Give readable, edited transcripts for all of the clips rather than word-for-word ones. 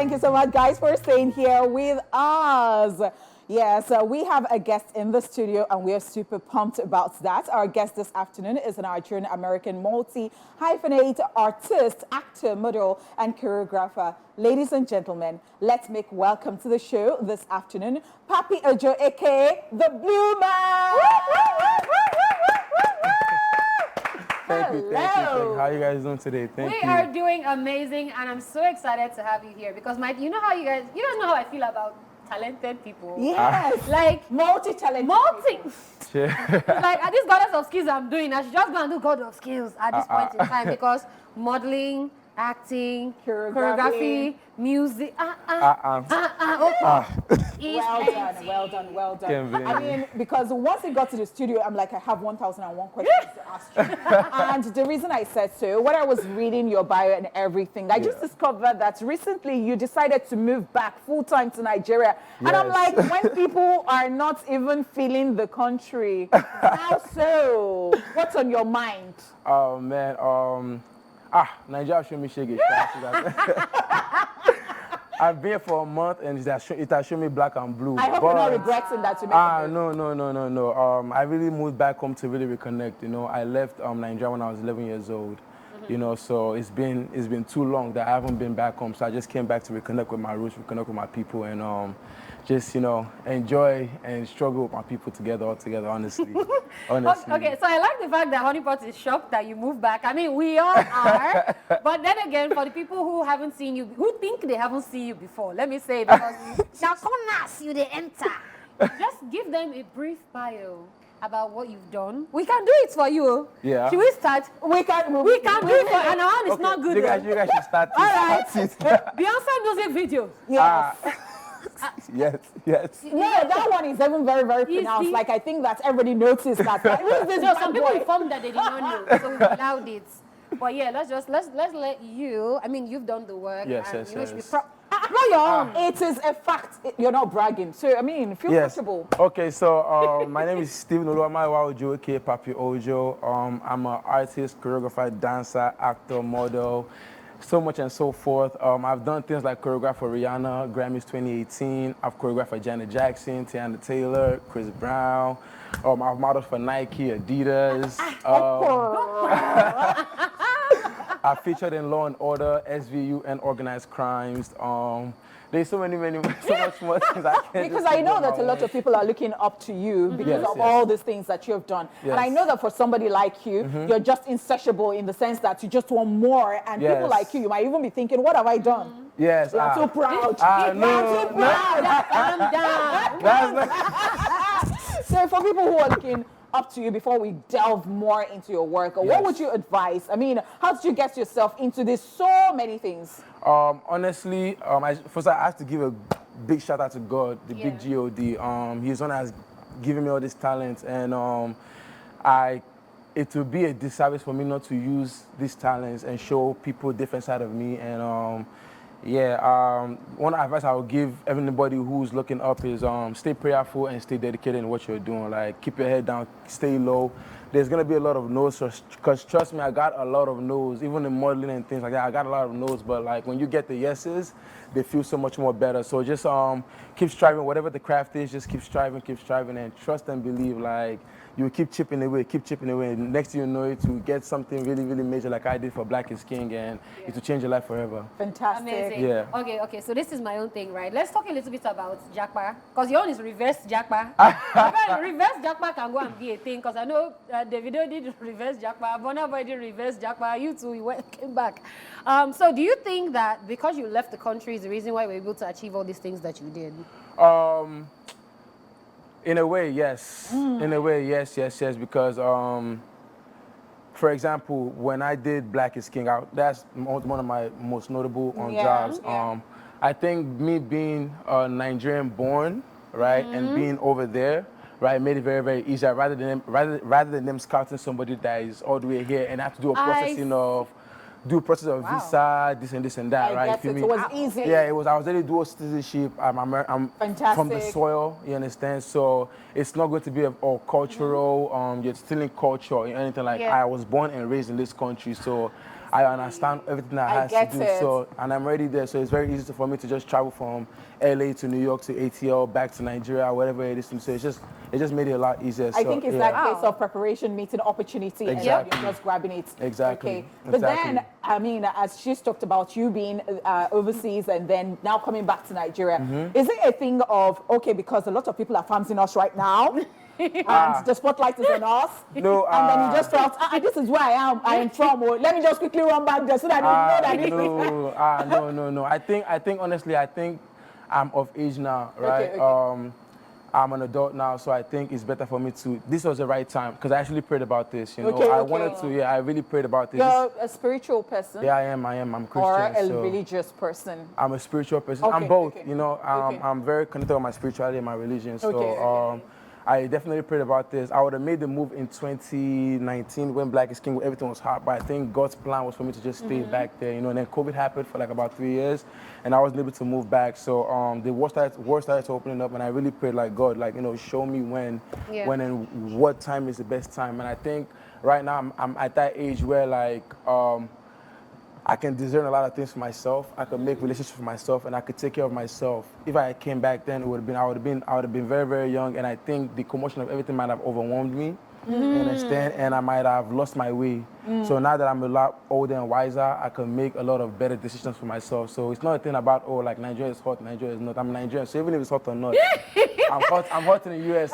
Thank you so much, guys, for staying here with us. Yes, we have a guest in the studio, and we are super pumped about that. Our guest this afternoon is an Nigerian-American multi-hyphenate artist, actor, model, and choreographer. Ladies and gentlemen, let's make welcome to the show this afternoon, Papi Ojo, a.k.a. the Blueman. Thank you. How are you guys doing today? We are doing amazing, and I'm so excited to have you here because, Mike, you guys know how I feel about talented people. Yes. Like multi-talented. Like at this goddess of skills I'm doing, I should just go and do god of skills at this point in time because modeling, acting, choreography, music. Well done. I mean, because once it got to the studio, I'm like, I have 1,001 questions to ask you. And the reason I said so, when I was reading your bio and everything, I just discovered that recently you decided to move back full-time to Nigeria. Yes. And I'm like, when people are not even feeling the country, how so? What's on your mind? Oh, man. Nigeria showed me shaggy. I've been here for a month and it has shown me black and blue. I hope you're not regretting that you made No. I really moved back home to really reconnect. You know, I left Nigeria when I was 11 years old. You know, so it's been too long that I haven't been back home. So I just came back to reconnect with my roots, reconnect with my people, and just, you know, enjoy and struggle with my people all together, honestly. Okay, so I like the fact that Honeypot is shocked that you moved back. I mean, we all are. But then again, for the people who haven't seen you, who think they haven't seen you before, let me say, because you they enter. Just give them a brief bio about what you've done. We can do it for you. Yeah. Should we start? We can do it for and our one is not good. You guys should start. All right. Beyonce music video. Yes. Yes. No, that one is even very, very pronounced. Like, I think that everybody noticed that. No, some people informed that they did not know, so we allowed it. But yeah, let's let you. I mean, you've done the work. Yes. It is a fact. You're not bragging. So, I mean, feel comfortable. Okay, so my name is Stephen Ojo, aka Papi Ojo. I'm an artist, choreographer, dancer, actor, model, so much and so forth. I've done things like choreograph for Rihanna, Grammys 2018. I've choreographed for Janet Jackson, Tiana Taylor, Chris Brown. I've modeled for Nike, Adidas. I featured in Law and Order, SVU, and Organized Crimes. There's so much more things I can't. Because I know that a lot of people are looking up to you because of all these things that you have done. Yes. And I know that for somebody like you, you're just insatiable in the sense that you just want more. And people like you might even be thinking, what have I done? Yes. I'm so proud. I'm so proud. Calm down. So for people who are looking up to you before we delve more into your work, what would you advise? I mean, how did you get yourself into this so many things? Honestly, first I have to give a big shout out to God, the big God. He's the one that has given me all this talent, and it would be a disservice for me not to use these talents and show people a different side of me. And one advice I would give everybody who's looking up is stay prayerful and stay dedicated in what you're doing. Like, keep your head down, stay low. There's gonna be a lot of no's, because trust me, I got a lot of no's, even in modeling and things like that. I got a lot of no's, but like when you get the yeses, they feel so much more better. So just keep striving, whatever the craft is, just keep striving, and trust and believe. Like, you keep chipping away, and next thing you know it, you get something really, really major like I did for Black is King, and it will change your life forever. Fantastic. Amazing. Yeah. Okay, so this is my own thing, right? Let's talk a little bit about Jackpa, because your own is reverse Jackpa. Reverse Jackpa can go and be a thing, because I know Davido did reverse Jackpa, Burna Boy did reverse Jackpa, you two came back. So do you think that because you left the country is the reason why you were able to achieve all these things that you did? In a way, yes. In a way, yes, because, for example, when I did Black is King, that's one of my most notable jobs. I think me being Nigerian born, right, and being over there, right, made it very, very easy. Rather than them scouting somebody that is all the way here and have to do a processing of visa, this and that, right? It was easy. Yeah, it was. I was ready to do a citizenship. I'm from the soil, you understand? So it's not going to be all cultural, you're stealing culture or anything like that. I was born and raised in this country, so I understand everything that I has to do. So, and I'm already there. So it's very easy for me to just travel from LA to New York to ATL, back to Nigeria, whatever it is. So it just made it a lot easier. I think it's that case of preparation meeting opportunity and you're just grabbing it. Exactly. Okay. But then, I mean, as she's talked about you being overseas and then now coming back to Nigeria, is it a thing of, okay, because a lot of people are fancying us right now, and the spotlight is on us. No, and then you just felt, this is where I am from. Or let me just quickly run back there so that you know that no. I think honestly, I'm of age now, right? Okay. I'm an adult now, so I think it's better for me to. This was the right time because I actually prayed about this. You know, I wanted to. Yeah, I really prayed about this. You're a spiritual person. Yeah, I am. I'm Christian. Or a religious person. I'm a spiritual person. I'm both. You know, I'm very connected with my spirituality and my religion. So I definitely prayed about this. I would have made the move in 2019 when Black is King, everything was hot, but I think God's plan was for me to just stay back there, you know, and then COVID happened for like about 3 years, and I wasn't able to move back. So the war started opening up, and I really prayed like, God, like, you know, show me when and what time is the best time. And I think right now I'm at that age where like, I can discern a lot of things for myself. I can make relationships for myself, and I could take care of myself. If I came back then, I would have been very, very young, and I think the commotion of everything might have overwhelmed me. You understand? And I might have lost my way. So now that I'm a lot older and wiser, I can make a lot of better decisions for myself. So it's not a thing about, oh, like Nigeria is hot, Nigeria is not. I'm Nigerian, so even if it's hot or not, I'm hot in the US.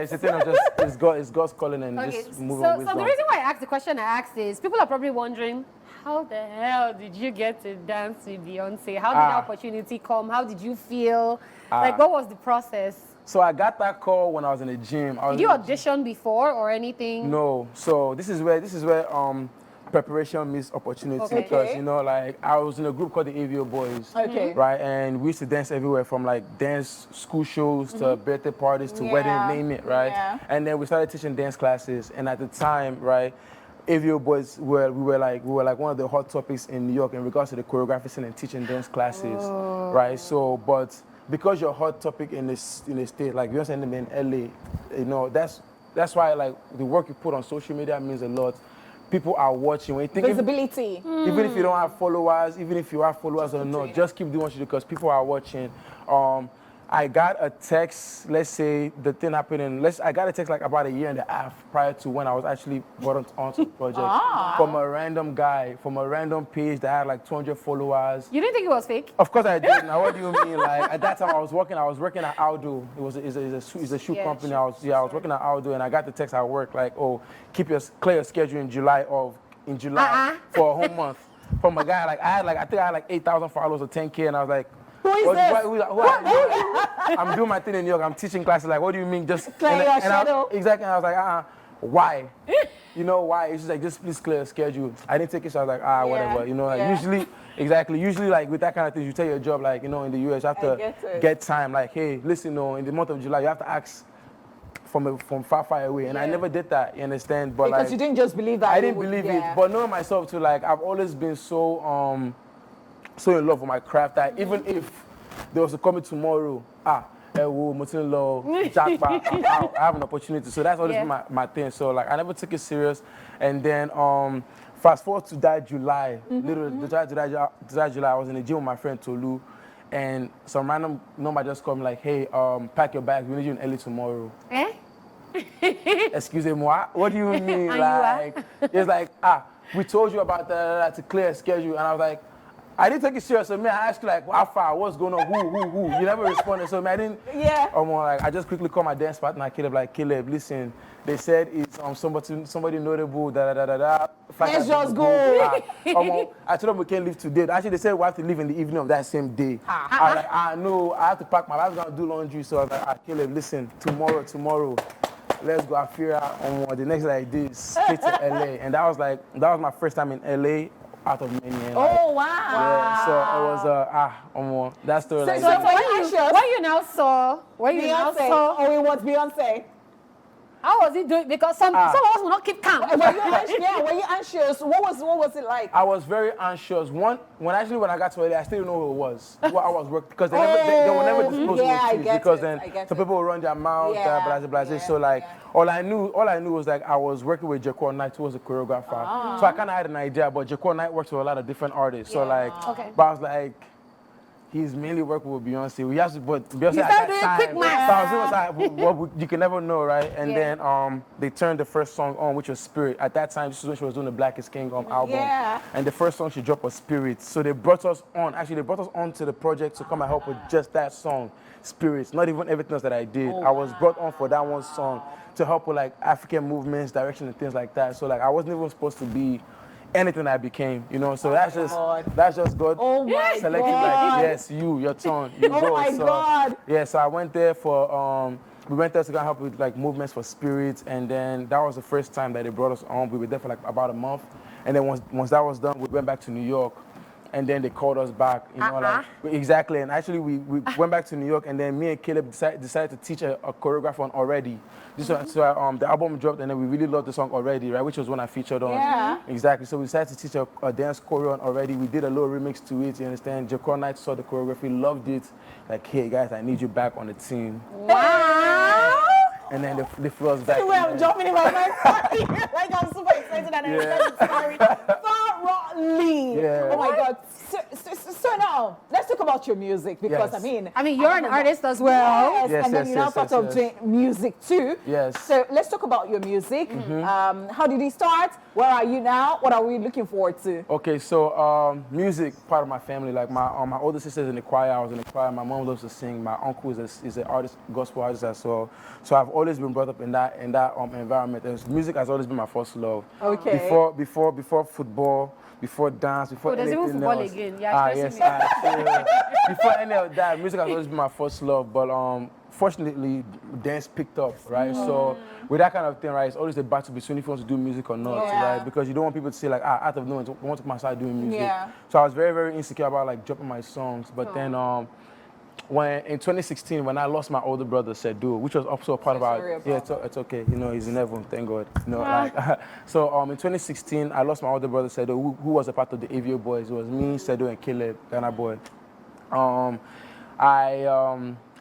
It's a thing of just, it's God's calling and just moving on. So the reason why I asked the question I asked is, people are probably wondering, how the hell did you get to dance with Beyonce? How did the opportunity come? How did you feel? Like, what was the process? So I got that call when I was in the gym. Did you audition before or anything? No. So this is where preparation meets opportunity, because you know, like, I was in a group called the AVO Boys, right? And we used to dance everywhere, from like dance school shows to birthday parties to weddings, name it, right? And then we started teaching dance classes, and at the time, right, AVO Boys we were like one of the hot topics in New York in regards to the choreography and teaching dance classes, right? So, but because you're a hot topic in the state, like Beyonce in LA, you know, that's why, like, the work you put on social media means a lot. People are watching. When you think visibility. Even if you don't have followers, even if you have followers or not, just keep doing what you do because people are watching. I got a text, let's say the thing happened I got a text like about a year and a half prior to when I was actually brought onto the project from a random guy, from a random page that had like 200 followers. You didn't think it was fake? Of course I did. Now what do you mean? Like, at that time I was working at Aldo. It's a shoe company. I was working at Aldo, and I got the text at work like, oh, clear your schedule in July for a whole month. From a guy like I think I had like 8,000 followers or 10K, and I was like, who is this? I'm doing my thing in New York. I'm teaching classes. Like, what do you mean? Just clear your schedule. Exactly. And I was like, why? You know why? It's just like, just please clear your schedule. I didn't take it, so I was like, whatever. You know, like usually like with that kind of thing, you tell your job, like, you know, in the US, you have to get time. Like, hey, listen, no, in the month of July, you have to ask from far away, and I never did that. You understand? But because like, you didn't just believe that. I didn't believe it, but knowing myself too, like, I've always been so in love with my craft that even if there was a coming tomorrow, I have an opportunity. So that's always been my thing. So like, I never took it serious. And then fast forward to that July, July, I was in the gym with my friend Tolu, and some random number just come like, hey, pack your bags, we need you in LA tomorrow. Excuse me, what do you mean? Like, it's like, we told you about that to clear a schedule, and I was like, I didn't take it serious. So man, I asked you like, how far, what's going on, who? You never responded. So man, I didn't. Like, I just quickly called my dance partner, Caleb. Like, Caleb, listen, they said it's somebody notable. Let's just go. I told them we can't leave today. Actually, they said we have to leave in the evening of that same day. I was like, no, I have to pack my bag. I was gonna do laundry. So I was like, Caleb, listen, tomorrow. Let's go. I figure out the next day I did straight to LA, and that was my first time in LA. Out of many. Oh, wow. Yeah, so it was, that story. So when you now saw, Beyonce, or it was Beyonce? How was he doing? Because some of us will not keep calm. Were you anxious? What was it like? I was very anxious. When I got to LA, I still didn't know who it was. What I was working because they will never disclose who it is because then some people will run their mouth, So like all I knew was like I was working with Jaquan Knight, who was a choreographer. So I kind of had an idea, but Jaquan Knight works with a lot of different artists. So like, but I was like, he's mainly working with Beyonce. We have to, but Beyonce at that time. So I was like, you can never know, right? And then they turned the first song on, which was Spirit. At that time, this is when she was doing the Black is King album. Yeah. And the first song she dropped was Spirit. So they brought us on. Actually, they brought us on to the project to come and help with just that song, Spirits. Not even everything else that I did. I was brought on for that one song to help with like African movements, direction, and things like that. So like I wasn't even supposed to be anything I became, you know. So that's just God selecting like, yes, your turn, you go. God. Yeah, so I went there for we went there to go help with like movements for spirits, and then that was the first time that they brought us on. We were there for like about a month, and then once that was done, we went back to New York. And then they called us back, you know, like, exactly. And actually, we went back to New York, and then me and Caleb decided to teach a choreographer on Already. So the album dropped, and then we really loved the song Already, right, which was when I featured on. Yeah. Exactly. So we decided to teach a dance choreo on Already. We did a little remix to it, you understand? Jaquan Knight saw the choreography, loved it. Like, hey, guys, I need you back on the team. Wow. And then the floor was back. I'm jumping in my mind. Like, I'm super excited and I'm thoroughly. Yeah. Oh my God. So now, let's talk about your music because I mean you're an artist as well. Yes, and then you're now part of doing music too. Yes. So let's talk about your music. How did it start? Where are you now? What are we looking forward to? Okay, so music, part of my family. Like my older sister's in the choir. I was in the choir. My mom loves to sing. My uncle is an artist, gospel artist as well. So I've always been brought up in that environment. And music has always been my first love. Okay. Before football. Before dance, before anything else. Football again. Before any of that, music has always been my first love. But fortunately, dance picked up, right? So with that kind of thing, right, it's always a battle between if you want to do music or not, right? Because you don't want people to say like, out of nowhere, I want to come outside doing music. Yeah. So I was very, very insecure about like dropping my songs. But then when in 2016, when I lost my older brother, Sedu, which was also a part of our, it's okay, you know, he's in heaven, thank God, you know, so in 2016, I lost my older brother, Sedu, who was a part of the AVO boys. It was me, Sedu, and Caleb, Ghana boy.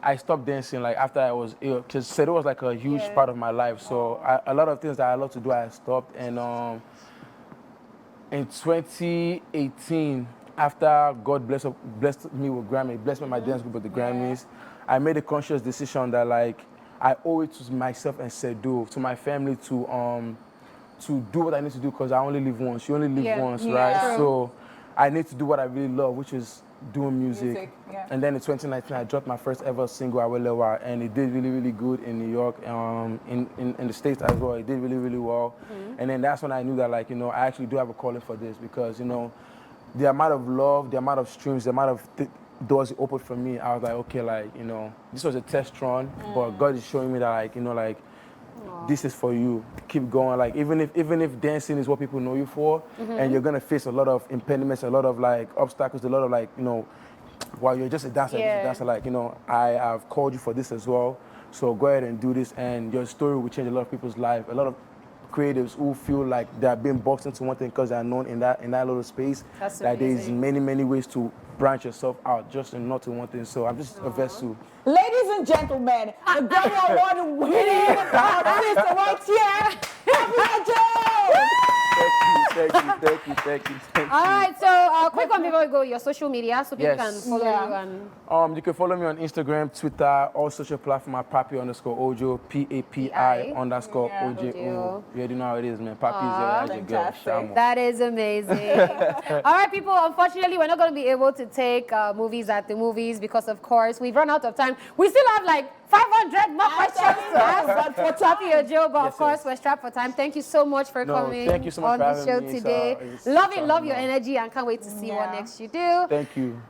I stopped dancing like after I was ill, because Sedu was like a huge part of my life. So a lot of things that I love to do, I stopped. And in 2018, after God blessed me with Grammy, blessed me with my dance group with the Grammys, I made a conscious decision that like I owe it to myself and Sedu, to my family, to do what I need to do because I only live once. You only live once, right? So I need to do what I really love, which is doing music. And then in 2019, I dropped my first ever single, Awelewa, and it did really, really good in New York, in the States as well. It did really, really well. And then that's when I knew that like, you know, I actually do have a calling for this because, you know, the amount of love, the amount of streams, the amount of doors it opened for me, I was like, okay, like, you know, this was a test run, but God is showing me that, like, you know, like, this is for you. Keep going. Like, even if dancing is what people know you for, and you're gonna face a lot of impediments, a lot of like obstacles, a lot of like, you know, while you're just a dancer, like, you know, I have called you for this as well. So go ahead and do this, and your story will change a lot of people's life. A lot of creatives who feel like they're being boxed into one thing because they're known in that little space. That's like there's many ways to branch yourself out, just not in one thing. So I'm just a vessel. Ladies and gentlemen, the Grammy Award winning artist right here, Papi Ojo. Thank you. All right, so quick one before we go, your social media, so people can follow you. And you can follow me on Instagram, Twitter, all social platforms at Papi_Ojo, PAPI_OJO. You already know how it is, man. Papi is your girl. That is amazing. All right, people, unfortunately, we're not going to be able to take movies at the movies because, of course, we've run out of time. We still have like 500 more questions to ask for Papi Ojo, but of course, we're strapped for time. Thank you so much for coming on the show today. Love your energy and can't wait to see what next you do. Thank you.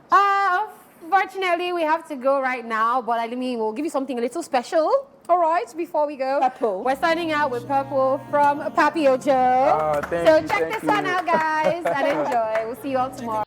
Unfortunately, we have to go right now, but I mean, we'll give you something a little special. All right, before we go, Purple. We're signing out with Purple from Papi Ojo. So check this one out, guys, and enjoy. We'll see you all tomorrow.